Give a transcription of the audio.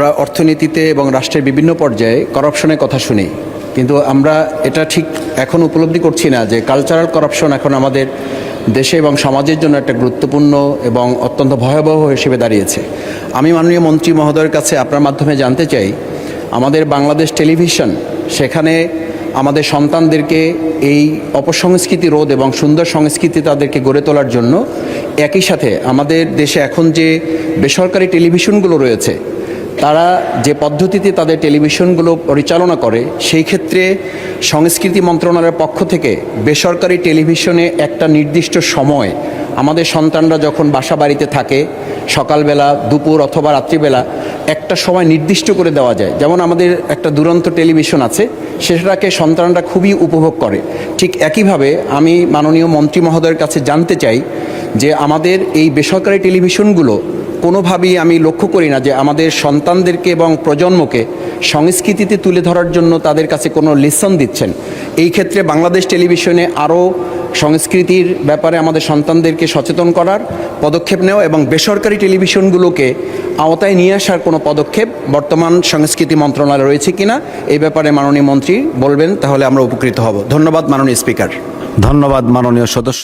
আমরা অর্থনীতিতে এবং রাষ্ট্রের বিভিন্ন পর্যায়ে করাপশনের কথা শুনি, কিন্তু আমরা এটা ঠিক এখন উপলব্ধি করছি না যে কালচারাল করাপশন এখন আমাদের দেশে এবং সমাজের জন্য একটা গুরুত্বপূর্ণ এবং অত্যন্ত ভয়াবহ হিসেবে দাঁড়িয়েছে। আমি মাননীয় মন্ত্রী মহোদয়ের কাছে আপনার মাধ্যমে জানতে চাই, আমাদের বাংলাদেশ টেলিভিশন সেখানে আমাদের সন্তানদেরকে এই অপসংস্কৃতি রোধ এবং সুন্দর সংস্কৃতি তাদেরকে গড়ে তোলার জন্য একই সাথে আমাদের দেশে এখন যে বেসরকারি টেলিভিশনগুলো রয়েছে তারা যে পদ্ধতিতে তাদের টেলিভিশনগুলো পরিচালনা করে, সেই ক্ষেত্রে সংস্কৃতি মন্ত্রণালয়ের পক্ষ থেকে বেসরকারি টেলিভিশনে একটা নির্দিষ্ট সময় আমাদের সন্তানরা যখন বাসা বাড়িতে থাকে, সকালবেলা, দুপুর অথবা রাত্রিবেলা একটা সময় নির্দিষ্ট করে দেওয়া যায়। যেমন আমাদের একটা দুরন্ত টেলিভিশন আছে, সেটাকে সন্তানরা খুবই উপভোগ করে। ঠিক একইভাবে আমি মাননীয় মন্ত্রী মহোদয়ের কাছে জানতে চাই যে আমাদের এই বেসরকারি টেলিভিশনগুলো কোনোভাবেই আমি লক্ষ্য করি না যে আমাদের সন্তানদেরকে এবং প্রজন্মকে সংস্কৃতিতে তুলে ধরার জন্য তাদের কাছে কোনো লেসন দিচ্ছেন। এই ক্ষেত্রে বাংলাদেশ টেলিভিশনে আরও সংস্কৃতির ব্যাপারে আমাদের সন্তানদেরকে সচেতন করার পদক্ষেপ নেওয়া এবং বেসরকারি টেলিভিশনগুলোকে আওতায় নিয়ে আসার কোনো পদক্ষেপ বর্তমান সংস্কৃতি মন্ত্রণালয় রয়েছে কিনা এই ব্যাপারে মাননীয় মন্ত্রী বলবেন, তাহলে আমরা উপকৃত হব। ধন্যবাদ মাননীয় স্পিকার। ধন্যবাদ মাননীয় সদস্য।